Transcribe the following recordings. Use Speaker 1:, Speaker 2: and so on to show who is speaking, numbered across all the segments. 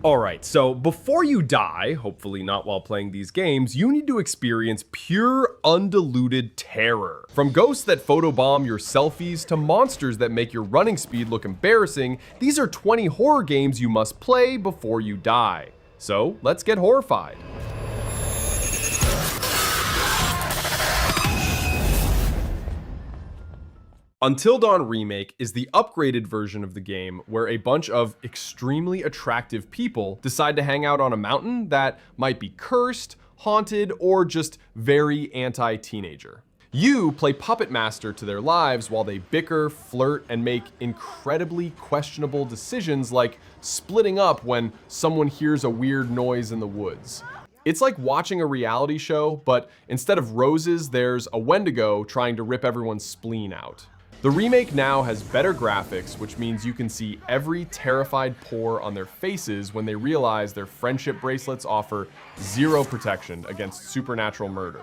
Speaker 1: Alright, so before you die, hopefully not while playing these games, you need to experience pure, undiluted terror. From ghosts that photobomb your selfies to monsters that make your running speed look embarrassing, these are 20 horror games you must play before you die. So, let's get horrified. Until Dawn Remake is the upgraded version of the game where a bunch of extremely attractive people decide to hang out on a mountain that might be cursed, haunted, or just very anti-teenager. You play puppet master to their lives while they bicker, flirt, and make incredibly questionable decisions like splitting up when someone hears a weird noise in the woods. It's like watching a reality show, but instead of roses, there's a Wendigo trying to rip everyone's spleen out. The remake now has better graphics, which means you can see every terrified pore on their faces when they realize their friendship bracelets offer zero protection against supernatural murder.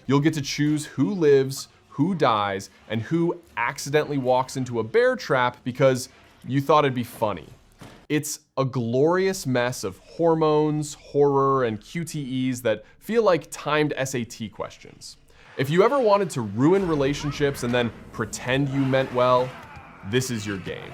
Speaker 1: You'll get to choose who lives, who dies, and who accidentally walks into a bear trap because you thought it'd be funny. It's a glorious mess of hormones, horror, and QTEs that feel like timed SAT questions. If you ever wanted to ruin relationships and then pretend you meant well, this is your game.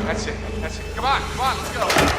Speaker 2: That's it. Come on, let's go.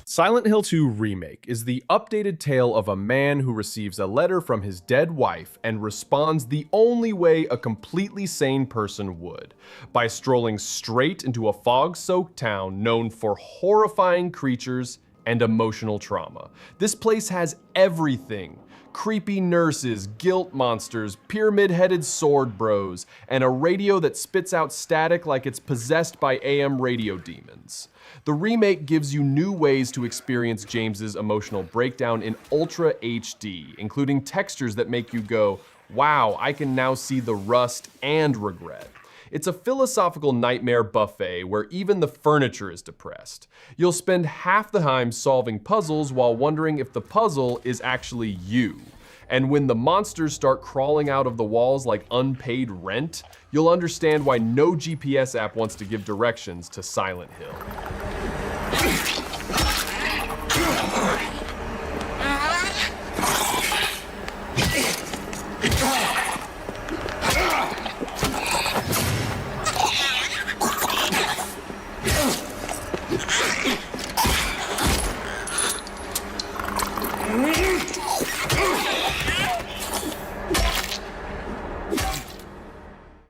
Speaker 1: Silent Hill 2 Remake is the updated tale of a man who receives a letter from his dead wife and responds the only way a completely sane person would, by strolling straight into a fog-soaked town known for horrifying creatures and emotional trauma. This place has everything. Creepy nurses, guilt monsters, pyramid-headed sword bros, and a radio that spits out static like it's possessed by AM radio demons. The remake gives you new ways to experience James's emotional breakdown in Ultra HD, including textures that make you go, wow, I can now see the rust and regret. It's a philosophical nightmare buffet where even the furniture is depressed. You'll spend half the time solving puzzles while wondering if the puzzle is actually you. And when the monsters start crawling out of the walls like unpaid rent, you'll understand why no GPS app wants to give directions to Silent Hill.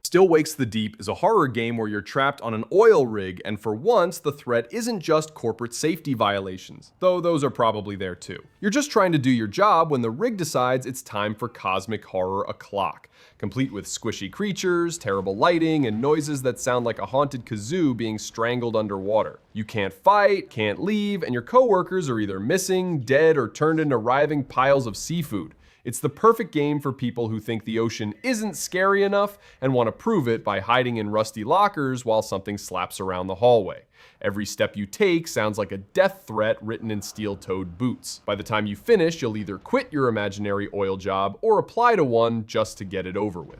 Speaker 1: Still Wakes the Deep is a horror game where you're trapped on an oil rig, and for once, the threat isn't just corporate safety violations, though those are probably there too. You're just trying to do your job when the rig decides it's time for cosmic horror o'clock, complete with squishy creatures, terrible lighting, and noises that sound like a haunted kazoo being strangled underwater. You can't fight, can't leave, and your coworkers are either missing, dead, or turned into writhing piles of seafood. It's the perfect game for people who think the ocean isn't scary enough and want to prove it by hiding in rusty lockers while something slaps around the hallway. Every step you take sounds like a death threat written in steel-toed boots. By the time you finish, you'll either quit your imaginary oil job or apply to one just to get it over with.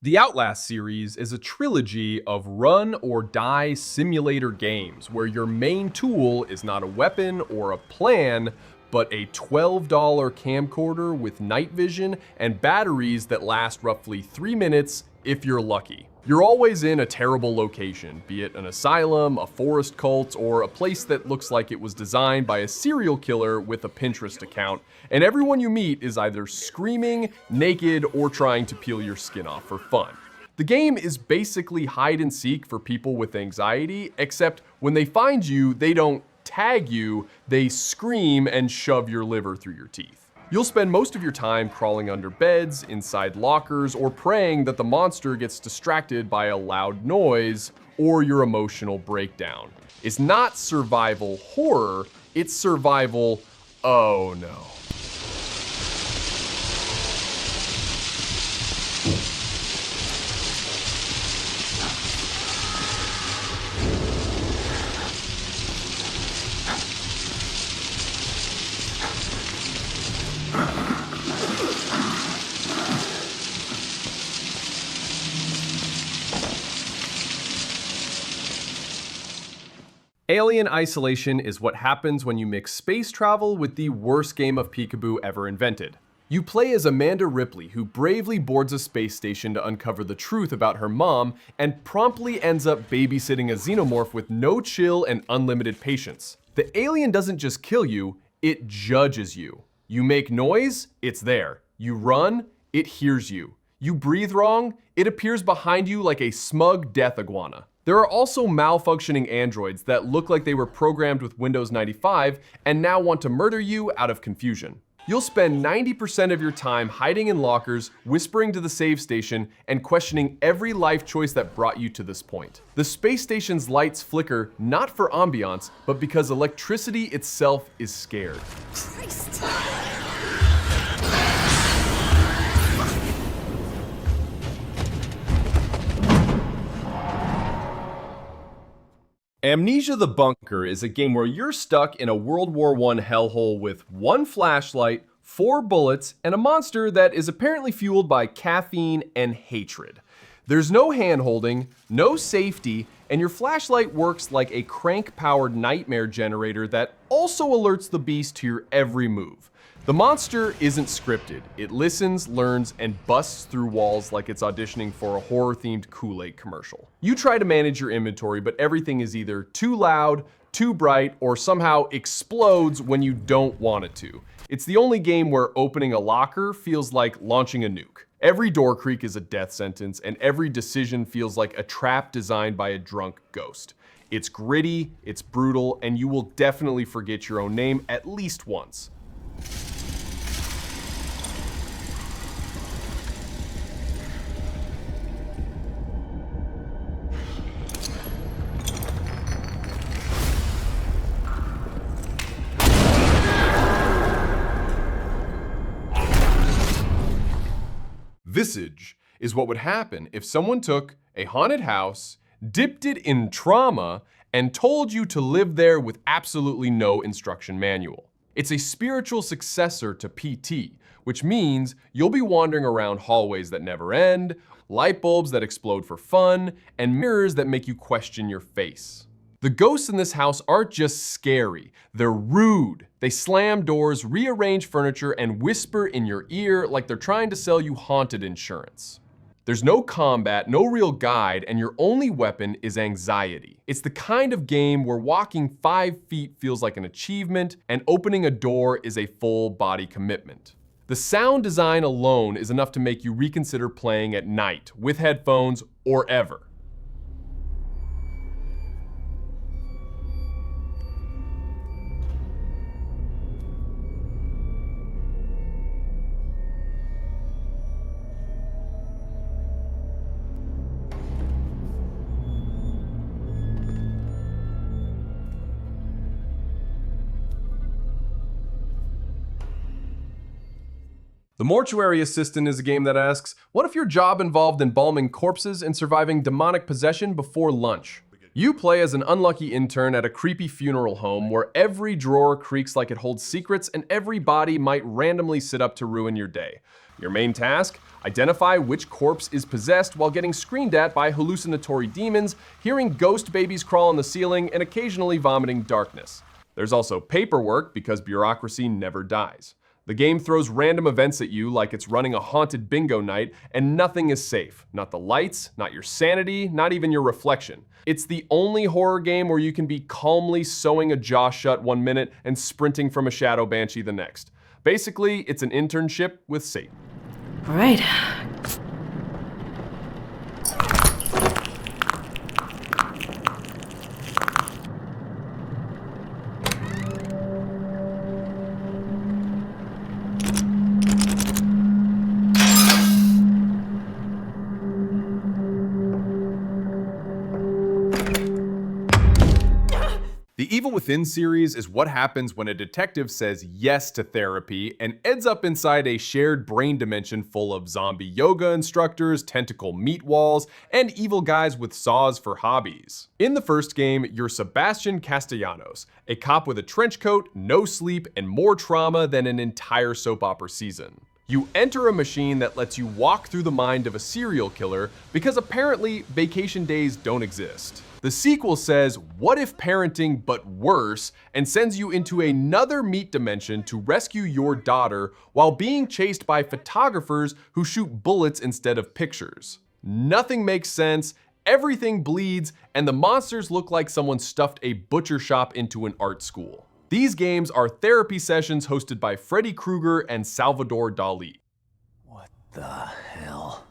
Speaker 1: The Outlast series is a trilogy of run-or-die simulator games where your main tool is not a weapon or a plan, but a $12 camcorder with night vision and batteries that last roughly 3 minutes if you're lucky. You're always in a terrible location, be it an asylum, a forest cult, or a place that looks like it was designed by a serial killer with a Pinterest account, and everyone you meet is either screaming, naked, or trying to peel your skin off for fun. The game is basically hide and seek for people with anxiety, except when they find you, they don't tag you, they scream and shove your liver through your teeth. You'll spend most of your time crawling under beds, inside lockers, or praying that the monster gets distracted by a loud noise or your emotional breakdown. It's not survival horror, it's survival, oh no. Alien Isolation is what happens when you mix space travel with the worst game of peekaboo ever invented. You play as Amanda Ripley, who bravely boards a space station to uncover the truth about her mom, and promptly ends up babysitting a xenomorph with no chill and unlimited patience. The alien doesn't just kill you, it judges you. You make noise, it's there. You run, it hears you. You breathe wrong, it appears behind you like a smug death iguana. There are also malfunctioning androids that look like they were programmed with Windows 95 and now want to murder you out of confusion. You'll spend 90% of your time hiding in lockers, whispering to the save station, and questioning every life choice that brought you to this point. The space station's lights flicker not for ambiance, but because electricity itself is scared.
Speaker 3: Christ.
Speaker 1: Amnesia the Bunker is a game where you're stuck in a World War I hellhole with one flashlight, 4 bullets, and a monster that is apparently fueled by caffeine and hatred. There's no hand-holding, no safety, and your flashlight works like a crank-powered nightmare generator that also alerts the beast to your every move. The monster isn't scripted. It listens, learns, and busts through walls like it's auditioning for a horror-themed Kool-Aid commercial. You try to manage your inventory, but everything is either too loud, too bright, or somehow explodes when you don't want it to. It's the only game where opening a locker feels like launching a nuke. Every door creak is a death sentence, and every decision feels like a trap designed by a drunk ghost. It's gritty, it's brutal, and you will definitely forget your own name at least once. Visage is what would happen if someone took a haunted house, dipped it in trauma, and told you to live there with absolutely no instruction manual. It's a spiritual successor to PT, which means you'll be wandering around hallways that never end, light bulbs that explode for fun, and mirrors that make you question your face. The ghosts in this house aren't just scary, they're rude. They slam doors, rearrange furniture, and whisper in your ear like they're trying to sell you haunted insurance. There's no combat, no real guide, and your only weapon is anxiety. It's the kind of game where walking 5 feet feels like an achievement, and opening a door is a full body commitment. The sound design alone is enough to make you reconsider playing at night, with headphones, or ever. The Mortuary Assistant is a game that asks, what if your job involved embalming corpses and surviving demonic possession before lunch? You play as an unlucky intern at a creepy funeral home where every drawer creaks like it holds secrets and every body might randomly sit up to ruin your day. Your main task? Identify which corpse is possessed while getting screamed at by hallucinatory demons, hearing ghost babies crawl on the ceiling, and occasionally vomiting darkness. There's also paperwork because bureaucracy never dies. The game throws random events at you like it's running a haunted bingo night, and nothing is safe. Not the lights, not your sanity, not even your reflection. It's the only horror game where you can be calmly sewing a jaw shut 1 minute and sprinting from a shadow banshee the next. Basically, it's an internship with Satan.
Speaker 3: All right.
Speaker 1: The Evil Within series is what happens when a detective says yes to therapy and ends up inside a shared brain dimension full of zombie yoga instructors, tentacle meat walls, and evil guys with saws for hobbies. In the first game, you're Sebastian Castellanos, a cop with a trench coat, no sleep, and more trauma than an entire soap opera season. You enter a machine that lets you walk through the mind of a serial killer because apparently vacation days don't exist. The sequel says, what if parenting but worse, and sends you into another meat dimension to rescue your daughter while being chased by photographers who shoot bullets instead of pictures. Nothing makes sense, everything bleeds, and the monsters look like someone stuffed a butcher shop into an art school. These games are therapy sessions hosted by Freddy Krueger and Salvador Dali.
Speaker 3: What the hell?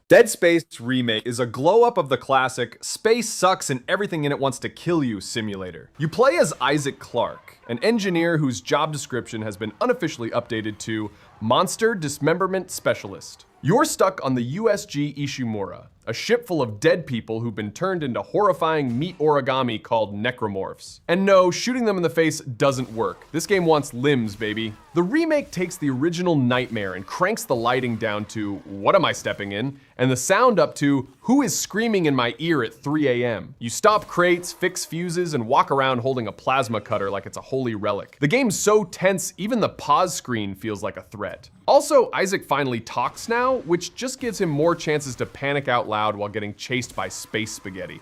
Speaker 1: Dead Space Remake is a glow-up of the classic space sucks and everything in it wants to kill you simulator. You play as Isaac Clarke, an engineer whose job description has been unofficially updated to Monster Dismemberment Specialist. You're stuck on the USG Ishimura, a ship full of dead people who've been turned into horrifying meat origami called necromorphs. And no, shooting them in the face doesn't work. This game wants limbs, baby. The remake takes the original nightmare and cranks the lighting down to, what am I stepping in? And the sound up to, who is screaming in my ear at 3 a.m.? You stop crates, fix fuses, and walk around holding a plasma cutter like it's a holy relic. The game's so tense, even the pause screen feels like a threat. Also, Isaac finally talks now, which just gives him more chances to panic out loud while getting chased by space spaghetti.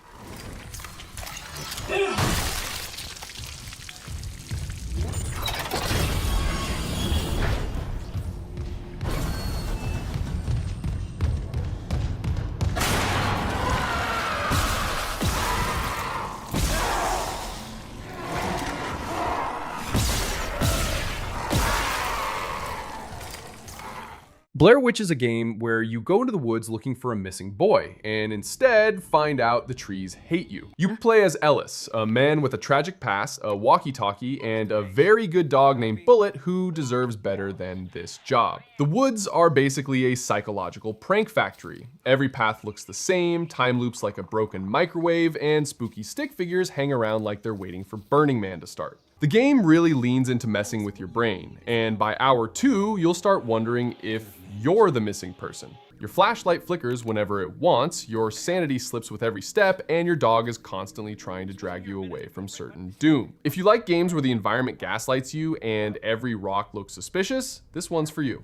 Speaker 1: Blair Witch is a game where you go into the woods looking for a missing boy, and instead find out the trees hate you. You play as Ellis, a man with a tragic past, a walkie-talkie, and a very good dog named Bullet who deserves better than this job. The woods are basically a psychological prank factory. Every path looks the same, time loops like a broken microwave, and spooky stick figures hang around like they're waiting for Burning Man to start. The game really leans into messing with your brain, and by hour 2, you'll start wondering if you're the missing person. Your flashlight flickers whenever it wants, your sanity slips with every step, and your dog is constantly trying to drag you away from certain doom. If you like games where the environment gaslights you and every rock looks suspicious, this one's for you.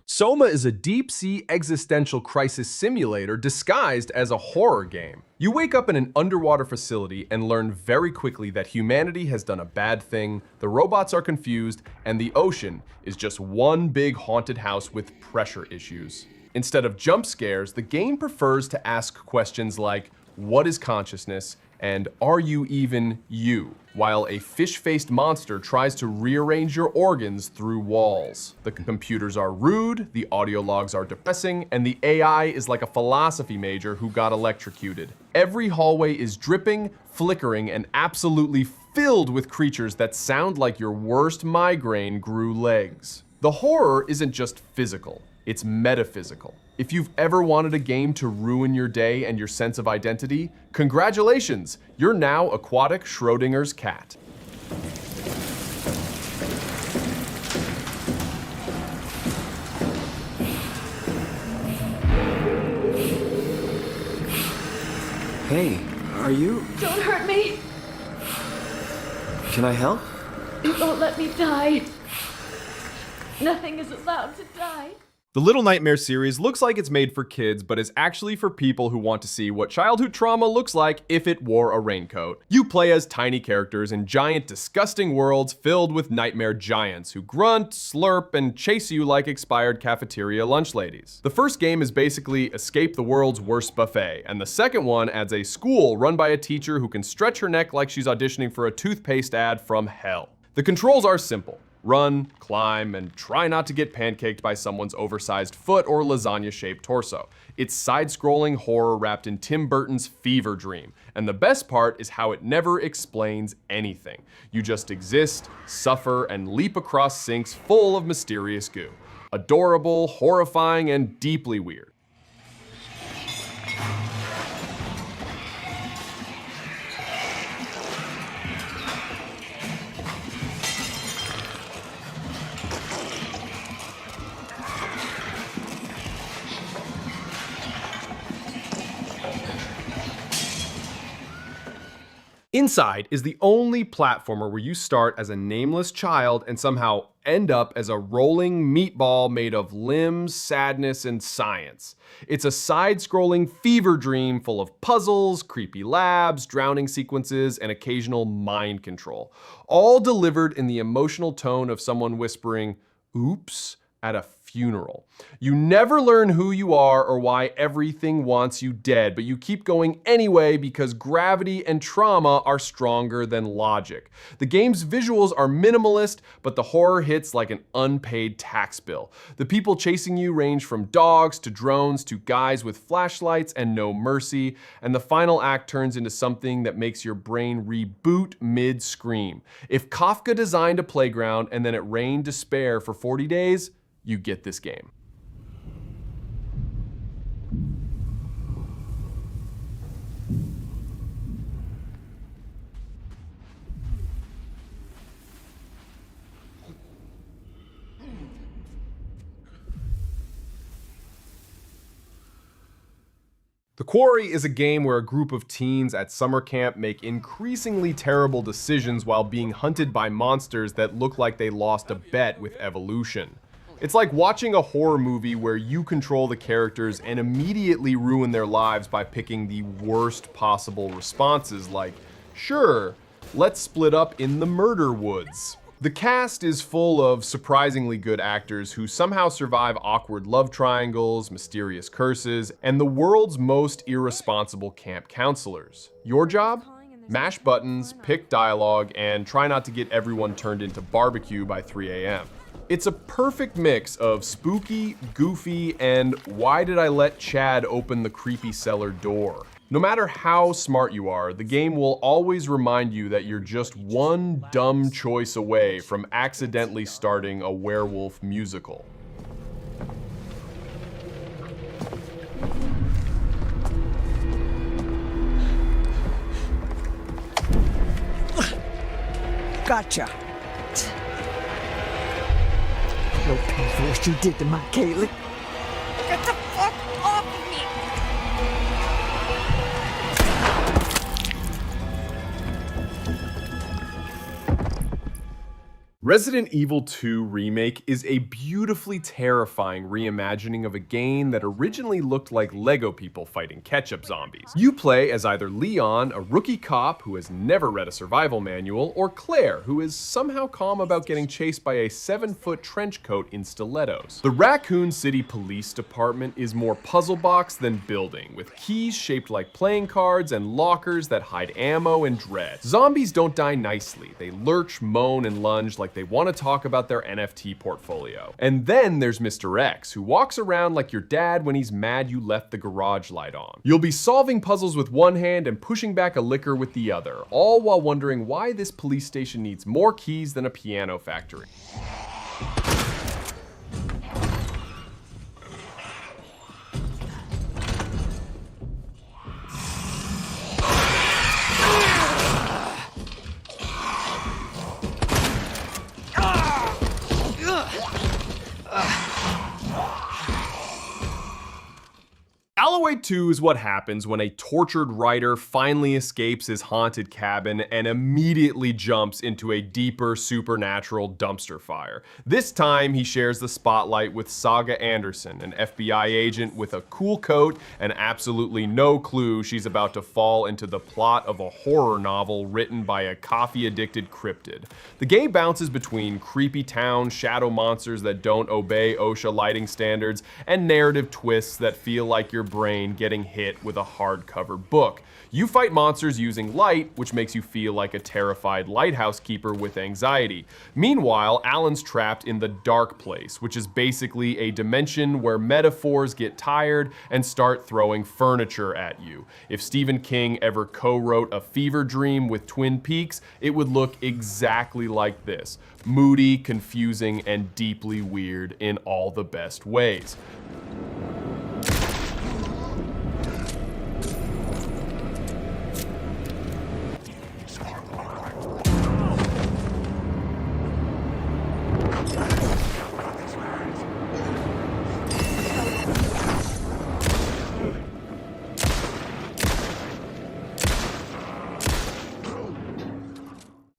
Speaker 1: Soma is a deep-sea existential crisis simulator disguised as a horror game. You wake up in an underwater facility and learn very quickly that humanity has done a bad thing, the robots are confused, and the ocean is just one big haunted house with pressure issues. Instead of jump scares, the game prefers to ask questions like, what is consciousness, and are you even you? While a fish-faced monster tries to rearrange your organs through walls. The computers are rude, the audio logs are depressing, and the AI is like a philosophy major who got electrocuted. Every hallway is dripping, flickering, and absolutely filled with creatures that sound like your worst migraine grew legs. The horror isn't just physical, it's metaphysical. If you've ever wanted a game to ruin your day and your sense of identity, congratulations, you're now Aquatic Schrodinger's cat.
Speaker 3: Hey, are you?
Speaker 4: Don't hurt me.
Speaker 3: Can I help?
Speaker 4: It won't let me die. Nothing is allowed to die.
Speaker 1: The Little Nightmares series looks like it's made for kids, but is actually for people who want to see what childhood trauma looks like if it wore a raincoat. You play as tiny characters in giant, disgusting worlds filled with nightmare giants who grunt, slurp, and chase you like expired cafeteria lunch ladies. The first game is basically escape the world's worst buffet, and the second one adds a school run by a teacher who can stretch her neck like she's auditioning for a toothpaste ad from hell. The controls are simple. Run, climb, and try not to get pancaked by someone's oversized foot or lasagna-shaped torso. It's side-scrolling horror wrapped in Tim Burton's fever dream, and the best part is how it never explains anything. You just exist, suffer, and leap across sinks full of mysterious goo. Adorable, horrifying, and deeply weird. Inside is the only platformer where you start as a nameless child and somehow end up as a rolling meatball made of limbs, sadness, and science. It's a side-scrolling fever dream full of puzzles, creepy labs, drowning sequences, and occasional mind control, all delivered in the emotional tone of someone whispering, "Oops," at a funeral. You never learn who you are or why everything wants you dead, but you keep going anyway because gravity and trauma are stronger than logic. The game's visuals are minimalist, but the horror hits like an unpaid tax bill. The people chasing you range from dogs to drones to guys with flashlights and no mercy, and the final act turns into something that makes your brain reboot mid-scream. If Kafka designed a playground and then it rained despair for 40 days, you get this game. The Quarry is a game where a group of teens at summer camp make increasingly terrible decisions while being hunted by monsters that look like they lost a bet with evolution. It's like watching a horror movie where you control the characters and immediately ruin their lives by picking the worst possible responses like, sure, let's split up in the murder woods. The cast is full of surprisingly good actors who somehow survive awkward love triangles, mysterious curses, and the world's most irresponsible camp counselors. Your job? Mash buttons, pick dialogue, and try not to get everyone turned into barbecue by 3 a.m. It's a perfect mix of spooky, goofy, and why did I let Chad open the creepy cellar door? No matter how smart you are, the game will always remind you that you're just one dumb choice away from accidentally starting a werewolf musical.
Speaker 4: Gotcha. No pay for what you did to my Caitlin. Get the fuck off of me!
Speaker 1: Resident Evil 2 Remake is a beautifully terrifying reimagining of a game that originally looked like Lego people fighting ketchup zombies. You play as either Leon, a rookie cop who has never read a survival manual, or Claire, who is somehow calm about getting chased by a 7-foot trench coat in stilettos. The Raccoon City Police Department is more puzzle box than building, with keys shaped like playing cards and lockers that hide ammo and dread. Zombies don't die nicely. They lurch, moan, and lunge like they want to talk about their NFT portfolio. And then there's Mr. X, who walks around like your dad when he's mad you left the garage light on. You'll be solving puzzles with one hand and pushing back a liquor with the other, all while wondering why this police station needs more keys than a piano factory. Alloway 2 is what happens when a tortured writer finally escapes his haunted cabin and immediately jumps into a deeper supernatural dumpster fire. This time he shares the spotlight with Saga Anderson, an FBI agent with a cool coat and absolutely no clue she's about to fall into the plot of a horror novel written by a coffee-addicted cryptid. The game bounces between creepy town shadow monsters that don't obey OSHA lighting standards and narrative twists that feel like your brain getting hit with a hardcover book. You fight monsters using light, which makes you feel like a terrified lighthouse keeper with anxiety. Meanwhile, Alan's trapped in the dark place, which is basically a dimension where metaphors get tired and start throwing furniture at you. If Stephen King ever co-wrote a fever dream with Twin Peaks, it would look exactly like this. Moody, confusing, and deeply weird in all the best ways.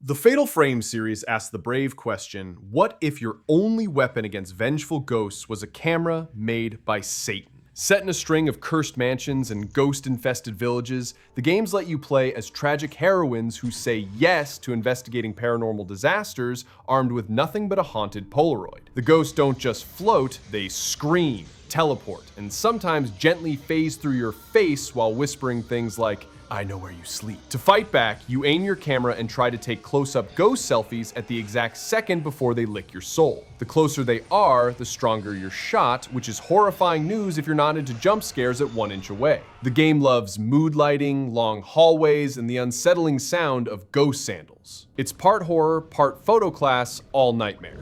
Speaker 1: The Fatal Frame series asks the brave question, what if your only weapon against vengeful ghosts was a camera made by Satan? Set in a string of cursed mansions and ghost-infested villages, the games let you play as tragic heroines who say yes to investigating paranormal disasters armed with nothing but a haunted Polaroid. The ghosts don't just float, they scream, teleport, and sometimes gently phase through your face while whispering things like, "I know where you sleep." To fight back, you aim your camera and try to take close-up ghost selfies at the exact second before they lick your soul. The closer they are, the stronger your shot, which is horrifying news if you're not into jump scares at 1 inch away. The game loves mood lighting, long hallways, and the unsettling sound of ghost sandals. It's part horror, part photo class, all nightmare.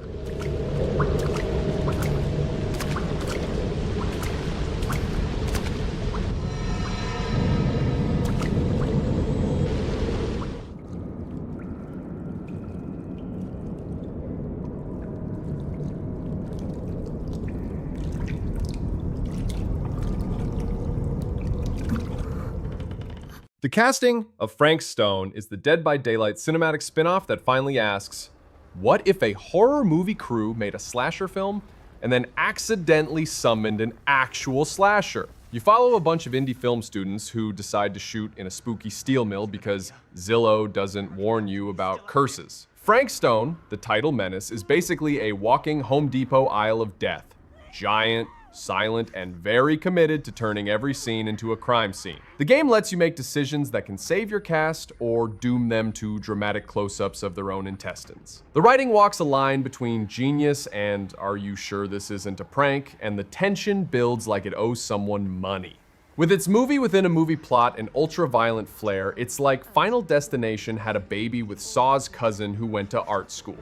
Speaker 1: The casting of Frank Stone is the Dead by Daylight cinematic spin-off that finally asks, what if a horror movie crew made a slasher film and then accidentally summoned an actual slasher? You follow a bunch of indie film students who decide to shoot in a spooky steel mill because Zillow doesn't warn you about curses. Frank Stone, the title menace, is basically a walking Home Depot aisle of death. Giant, silent, and very committed to turning every scene into a crime scene. The game lets you make decisions that can save your cast or doom them to dramatic close-ups of their own intestines. The writing walks a line between genius and are you sure this isn't a prank, and the tension builds like it owes someone money. With its movie within a movie plot and ultra-violent flair, it's like Final Destination had a baby with Saw's cousin who went to art school.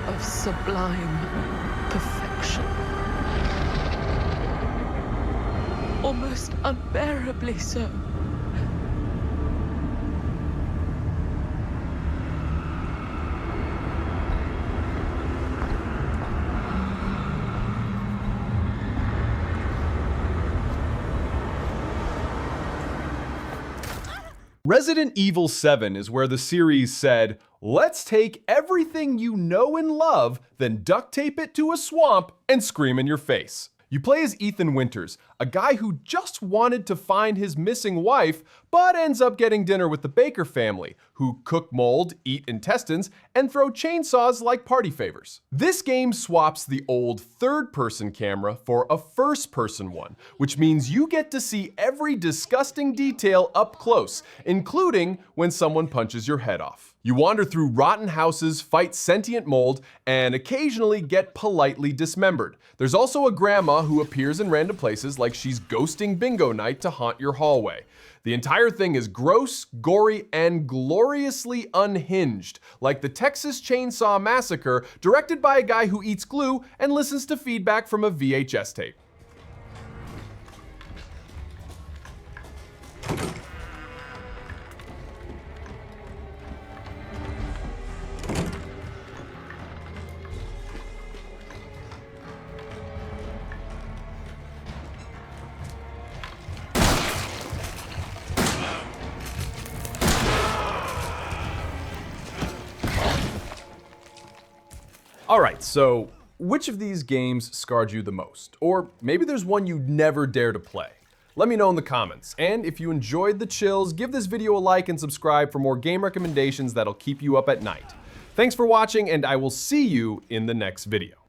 Speaker 5: Of sublime perfection. Almost unbearably so.
Speaker 1: Resident Evil 7 is where the series said, let's take everything you know and love, then duct tape it to a swamp and scream in your face. You play as Ethan Winters, a guy who just wanted to find his missing wife, but ends up getting dinner with the Baker family, who cook mold, eat intestines, and throw chainsaws like party favors. This game swaps the old third-person camera for a first-person one, which means you get to see every disgusting detail up close, including when someone punches your head off. You wander through rotten houses, fight sentient mold, and occasionally get politely dismembered. There's also a grandma who appears in random places like she's ghosting bingo night to haunt your hallway. The entire thing is gross, gory, and gloriously unhinged, like the Texas Chainsaw Massacre, directed by a guy who eats glue and listens to feedback from a VHS tape. Alright, so which of these games scarred you the most? Or maybe there's one you'd never dare to play. Let me know in the comments. And if you enjoyed the chills, give this video a like and subscribe for more game recommendations that'll keep you up at night. Thanks for watching, and I will see you in the next video.